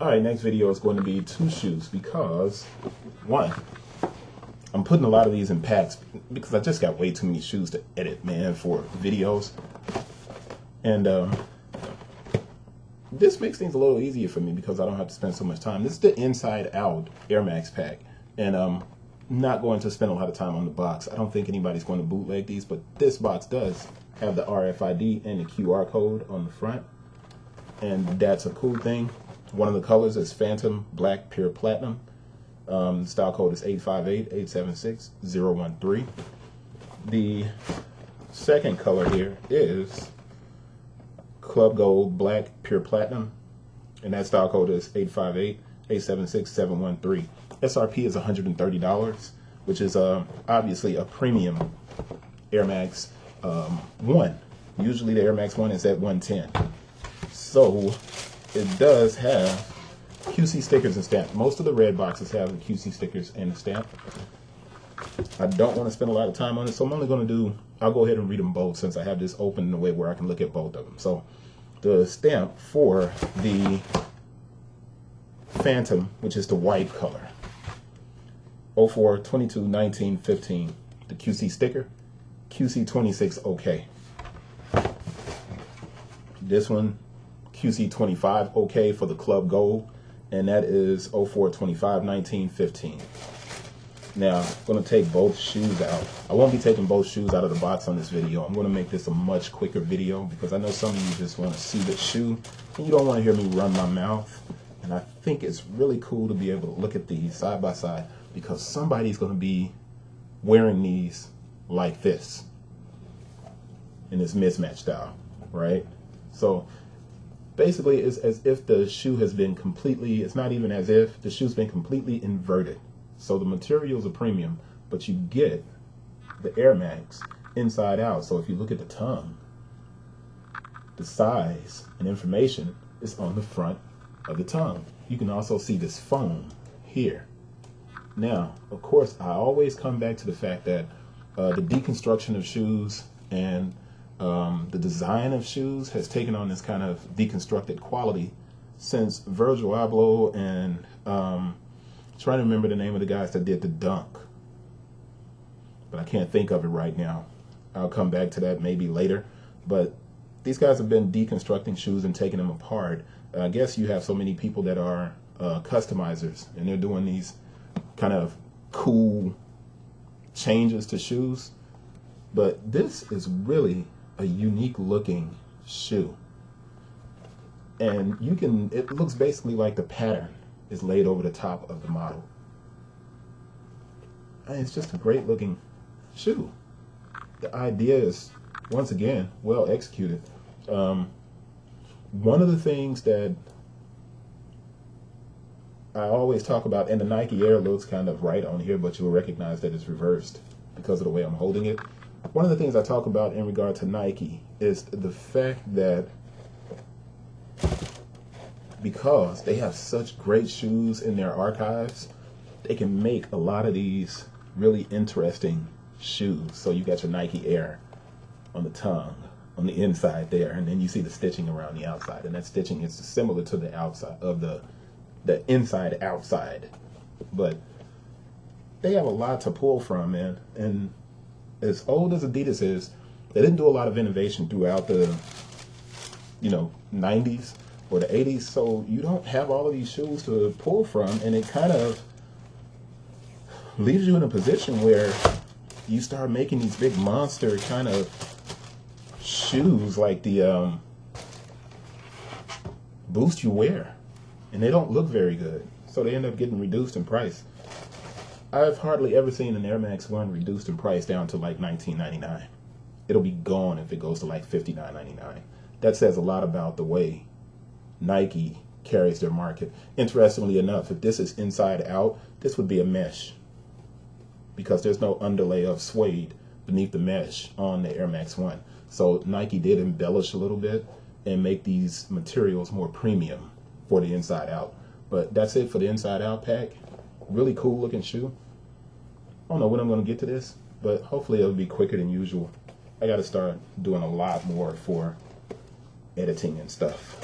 Alright, next video is going to be 2 shoes because, one, I'm putting a lot of these in packs because I just got way too many shoes to edit, man, for videos. And this makes things a little easier for me because I don't have to spend so much time. This is the Inside Out Air Max pack, and I'm not going to spend a lot of time on the box. I don't think anybody's going to bootleg these, but this box does have the RFID and the QR code on the front, and that's a cool thing. One of the colors is Phantom Black Pure Platinum. Style code is 858-876-013. The second color here is Club Gold Black Pure Platinum, and that style code is 858-876-713. SRP is $130, which is obviously a premium Air Max 1. Usually the Air Max 1 is at $110. So it does have QC stickers and stamp. Most of the red boxes have the QC stickers and the stamp. I don't want to spend a lot of time on it, so I'm only going to do, I'll go ahead and read them both since I have this open in a way where I can look at both of them. So the stamp for the Phantom, which is the white color, 04-22-19-15. The QC sticker, QC26 OK. This one, QC25 OK for the Club Gold, and that is 04-25-19-15. Now, I'm going to take both shoes out. I won't be taking both shoes out of the box on this video. I'm going to make this a much quicker video because I know some of you just want to see the shoe and you don't want to hear me run my mouth. And I think it's really cool to be able to look at these side by side because somebody's going to be wearing these like this in this mismatch style, right? So basically, it's as if the shoe has been completely, it's not even as if, the shoe's been completely inverted. So the materials are premium, but you get the Air Max inside out. So if you look at the tongue, the size and information is on the front of the tongue. You can also see this foam here. Now, of course, I always come back to the fact that the deconstruction of shoes and the design of shoes has taken on this kind of deconstructed quality since Virgil Abloh and trying to remember the name of the guys that did the Dunk, but I can't think of it right now. I'll come back to that maybe later. But these guys have been deconstructing shoes and taking them apart. I guess you have so many people that are customizers, and they're doing these kind of cool changes to shoes. But this is really a unique looking shoe, and you can, it looks basically like the pattern is laid over the top of the model. And it's just a great looking shoe. The idea is, once again, well executed. One of the things that I always talk about, and the Nike Air looks kind of right on here, but you'll recognize that it's reversed because of the way I'm holding it. One of the things I talk about in regard to Nike is the fact that because they have such great shoes in their archives, they can make a lot of these really interesting shoes. So you got your Nike Air on the tongue, on the inside there, and then you see the stitching around the outside, and that stitching is similar to the outside of the inside outside. But they have a lot to pull from, man. And as old as Adidas is, they didn't do a lot of innovation throughout the 90s or the 80s, so you don't have all of these shoes to pull from, and it kind of leaves you in a position where you start making these big monster kind of shoes like the Boost you wear, and they don't look very good, so they end up getting reduced in price. I've hardly ever seen an Air Max 1 reduced in price down to like $19.99. It'll be gone if it goes to like $59.99. That says a lot about the way Nike carries their market. Interestingly enough, if this is inside out, this would be a mesh because there's no underlay of suede beneath the mesh on the Air Max 1. So Nike did embellish a little bit and make these materials more premium for the inside out. But that's it for the inside out pack. Really cool looking shoe. I don't know when I'm going to get to this, but hopefully it'll be quicker than usual. I got to start doing a lot more for editing and stuff.